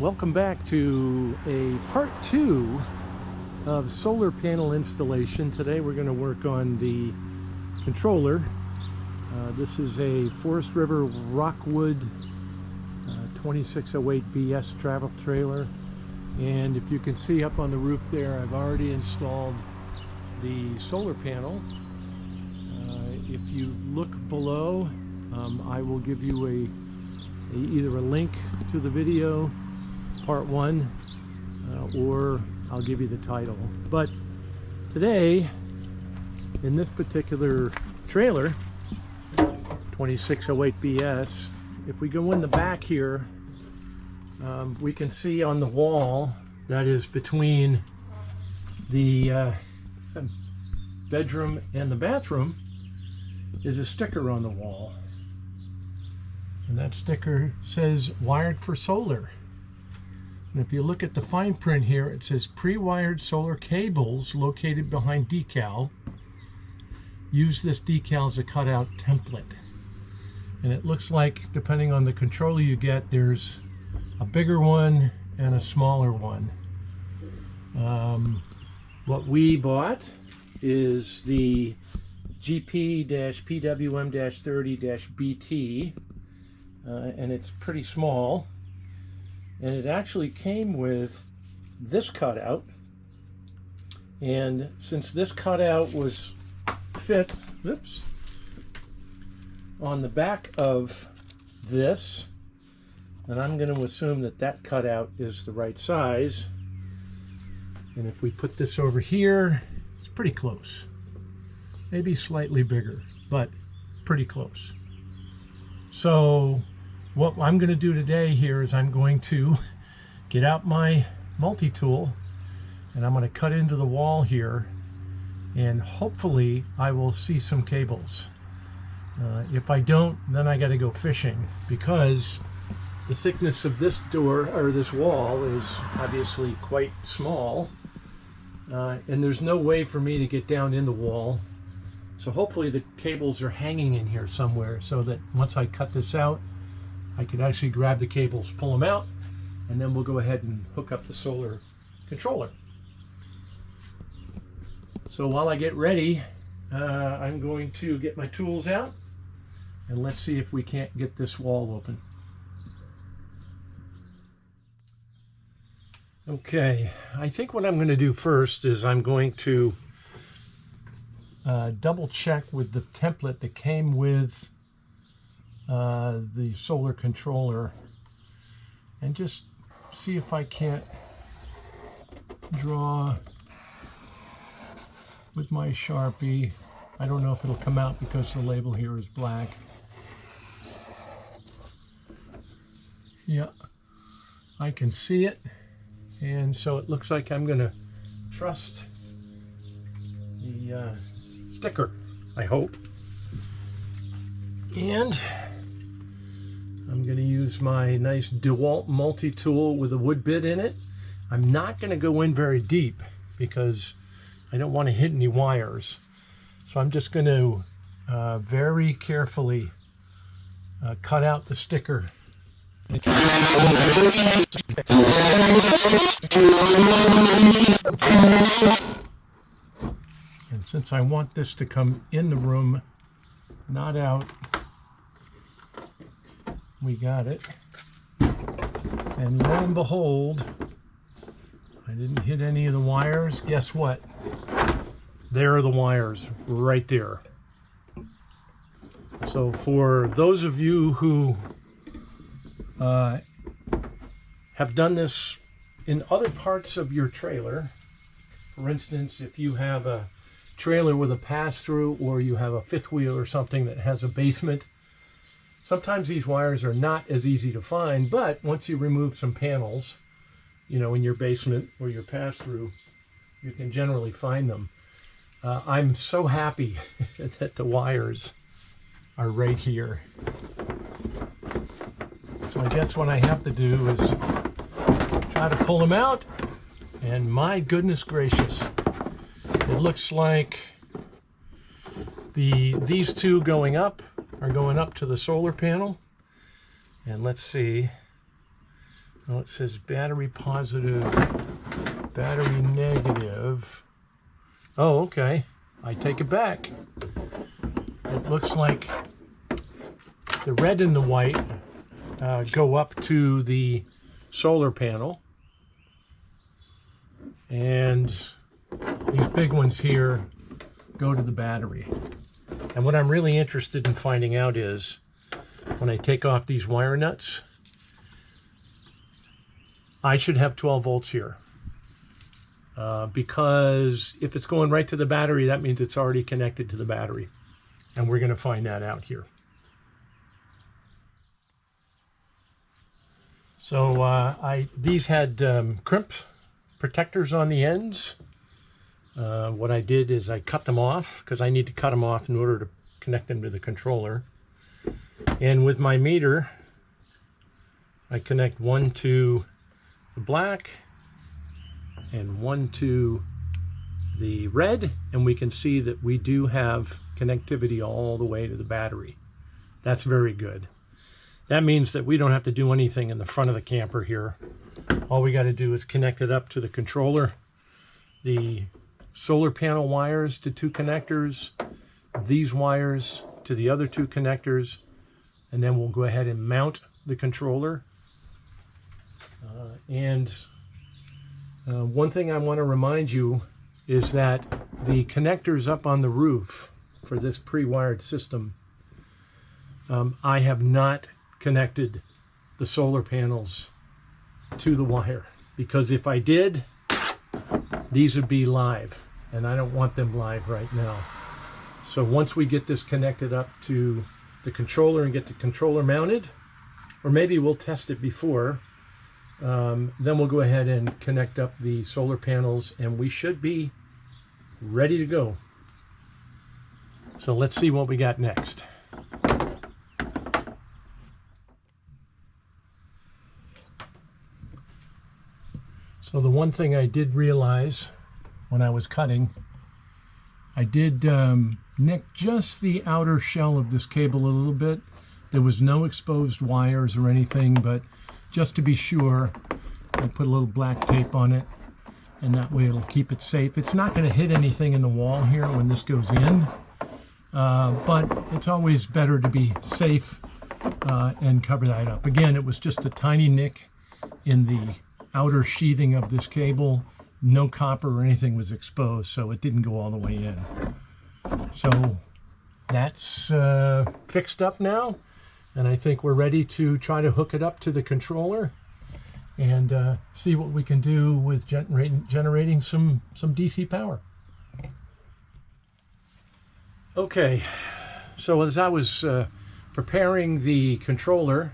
Welcome back to a part 2 of solar panel installation. Today we're going to work on the controller. This is a Forest River Rockwood 2608BS travel trailer, and if you can see up on the roof there, I've already installed the solar panel. If you look below, I will give you either a link to the video part 1 or I'll give you the title. But today in this particular trailer 2608BS, if we go in the back here, we can see on the wall that is between the bedroom and the bathroom is a sticker on the wall, and that sticker says wired for solar. And if you look at the fine print here, it says pre-wired solar cables located behind decal. Use this decal as a cutout template. And it looks like, depending on the controller you get, there's a bigger one and a smaller one. What we bought is the GP-PWM-30-BT, and it's pretty small. And it actually came with this cutout, and since this cutout was fit on the back of this, and I'm going to assume that that cutout is the right size, and if we put this over here, it's pretty close, maybe slightly bigger, but pretty close. So what I'm going to do today here is I'm going to get out my multi-tool and I'm going to cut into the wall here, and hopefully I will see some cables. If I don't, then I got to go fishing, because the thickness of this door, or this wall, is obviously quite small, and there's no way for me to get down in the wall. So hopefully the cables are hanging in here somewhere, so that once I cut this out, I could actually grab the cables, pull them out, and then we'll go ahead and hook up the solar controller. So while I get ready, I'm going to get my tools out, and let's see if we can't get this wall open. Okay, I think what I'm going to do first is I'm going to double check with the template that came with the solar controller, and just see if I can't draw with my Sharpie. I don't know if it'll come out because the label here is black. Yeah, I can see it, and so it looks like I'm gonna trust the sticker, I hope. And I'm going to use my nice DeWalt multi-tool with a wood bit in it. I'm not going to go in very deep because I don't want to hit any wires. So I'm just going to very carefully cut out the sticker. And since I want this to come in the room, not out, we got it. And lo and behold, I didn't hit any of the wires. Guess what? There are the wires right there. So for those of you who have done this in other parts of your trailer, for instance, if you have a trailer with a pass-through, or you have a fifth wheel or something that has a basement, sometimes these wires are not as easy to find, but once you remove some panels, you know, in your basement or your pass-through, you can generally find them. I'm so happy that the wires are right here. So I guess what I have to do is try to pull them out, and my goodness gracious, it looks like these two going up are going up to the solar panel, and let's see Oh, it says battery positive, battery negative. Oh, okay. I take it back. It looks like the red and the white go up to the solar panel. And these big ones here go to the battery. And what I'm really interested in finding out is, when I take off these wire nuts, I should have 12 volts here. Because if it's going right to the battery, that means it's already connected to the battery. And we're going to find that out here. So these had crimp protectors on the ends. What I did is I cut them off, because I need to cut them off in order to connect them to the controller. And with my meter, I connect one to the black and one to the red, and we can see that we do have connectivity all the way to the battery. That's very good. That means that we don't have to do anything in the front of the camper here. All we got to do is connect it up to the controller, the solar panel wires to 2 connectors, these wires to the other 2 connectors, and then we'll go ahead and mount the controller. One thing I want to remind you is that the connectors up on the roof for this pre-wired system, I have not connected the solar panels to the wire, because if I did, these would be live, and I don't want them live right now. So once we get this connected up to the controller and get the controller mounted, or maybe we'll test it before, then we'll go ahead and connect up the solar panels, and we should be ready to go. So let's see what we got next. So the one thing I did realize when I was cutting, I did nick just the outer shell of this cable a little bit. There was no exposed wires or anything, but just to be sure, I put a little black tape on it, and that way it'll keep it safe. It's not going to hit anything in the wall here when this goes in, but it's always better to be safe and cover that up. Again, it was just a tiny nick in the outer sheathing of this cable. No copper or anything was exposed, so it didn't go all the way in. So that's fixed up now, and I think we're ready to try to hook it up to the controller and see what we can do with generating some DC power. Okay, so as I was preparing the controller,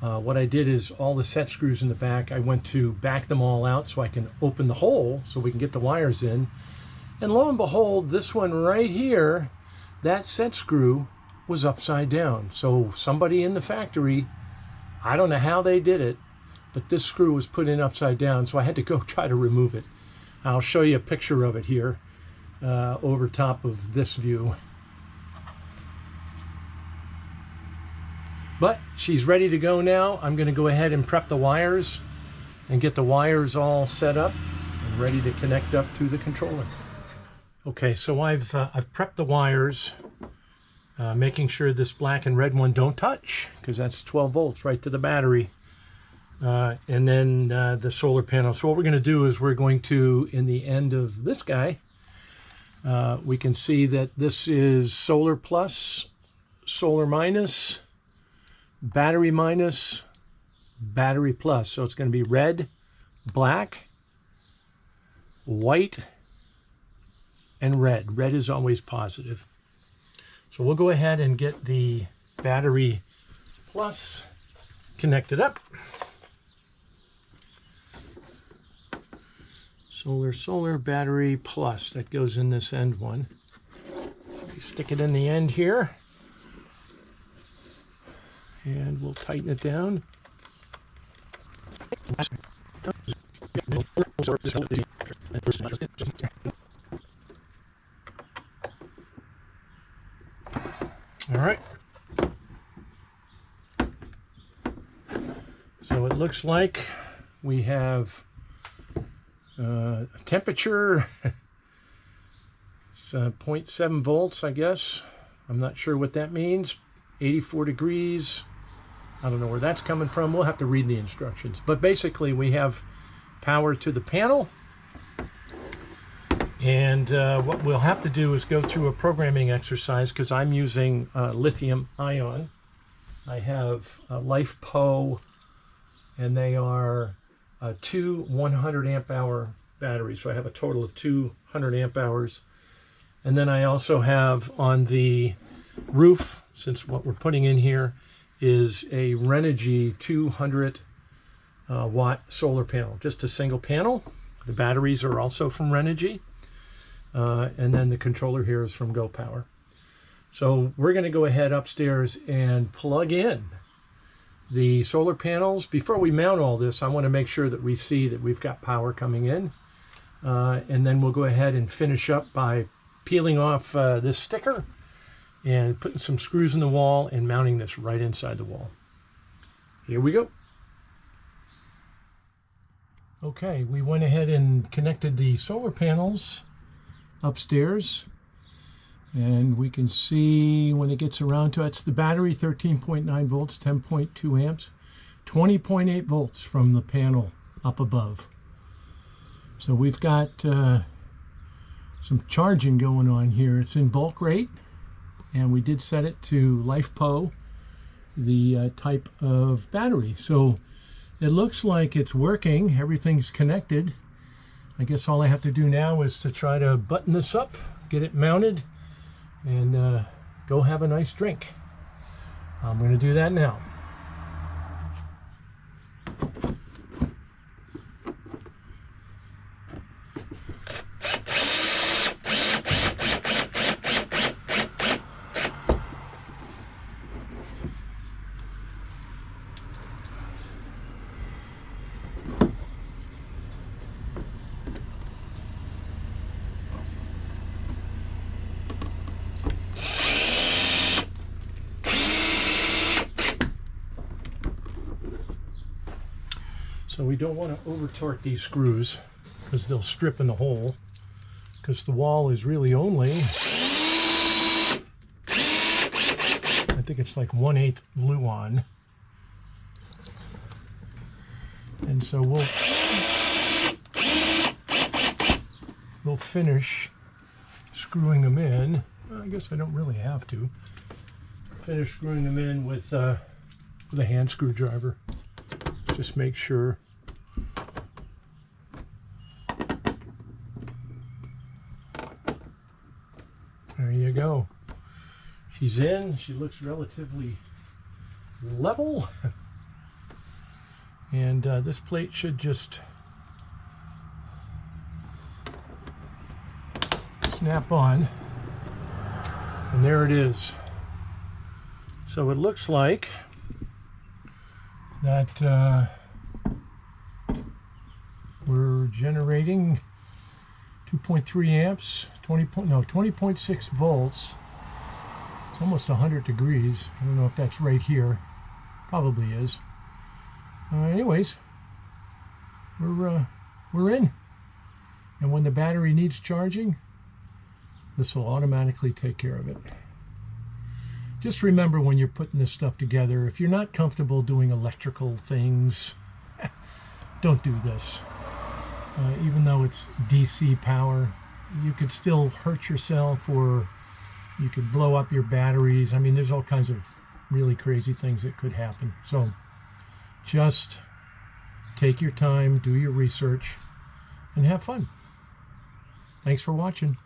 what I did is all the set screws in the back, I went to back them all out so I can open the hole so we can get the wires in. And lo and behold, this one right here, that set screw was upside down. So somebody in the factory, I don't know how they did it, but this screw was put in upside down, so I had to go try to remove it. I'll show you a picture of it here over top of this view. But she's ready to go now. I'm going to go ahead and prep the wires and get the wires all set up and ready to connect up to the controller. Okay, so I've prepped the wires, making sure this black and red one don't touch, because that's 12 volts right to the battery. And then the solar panel. So what we're going to do is we're going to, in the end of this guy, we can see that this is solar plus, solar minus, battery minus, battery plus. So it's going to be red, black, white, and red. Red is always positive. So we'll go ahead and get the battery plus connected up. Solar battery plus, that goes in this end one. We stick it in the end here, and we'll tighten it down. All right. So it looks like we have a temperature, it's 0.7 volts, I guess. I'm not sure what that means. 84 degrees. I don't know where that's coming from. We'll have to read the instructions. But basically we have power to the panel. And what we'll have to do is go through a programming exercise because I'm using lithium ion. I have a LifePo, and they are two 100 amp hour batteries. So I have a total of 200 amp hours. And then I also have on the roof, since what we're putting in here is a Renogy 200 watt solar panel, just a single panel. The batteries are also from Renogy. And then the controller here is from GoPower. So we're going to go ahead upstairs and plug in the solar panels. Before we mount all this, I want to make sure that we see that we've got power coming in. And then we'll go ahead and finish up by peeling off this sticker and putting some screws in the wall and mounting this right inside the wall. Here we go. Okay, we went ahead and connected the solar panels upstairs, and we can see when it gets around to it's the battery, 13.9 volts, 10.2 amps, 20.8 volts from the panel up above. So we've got some charging going on here. It's in bulk rate, and we did set it to LifePo, the type of battery. So it looks like it's working. Everything's connected. I guess all I have to do now is to try to button this up, get it mounted, and go have a nice drink. I'm going to do that now. So we don't want to over torque these screws because they'll strip in the hole, because the wall is really only, I think it's like 1/8 luan. And so we'll finish screwing them in. I guess I don't really have to. Finish screwing them in with a hand screwdriver. Just make sure. There you go. She's in. She looks relatively level. And this plate should just snap on. And there it is. So it looks like that we're generating 2.3 amps, 20.6 volts. It's almost 100 degrees. I don't know if that's right here. Probably is. Anyways, we're in. And when the battery needs charging, this will automatically take care of it. Just remember when you're putting this stuff together, if you're not comfortable doing electrical things, don't do this. Even though it's DC power, you could still hurt yourself, or you could blow up your batteries. I mean, there's all kinds of really crazy things that could happen. So just take your time, do your research, and have fun. Thanks for watching.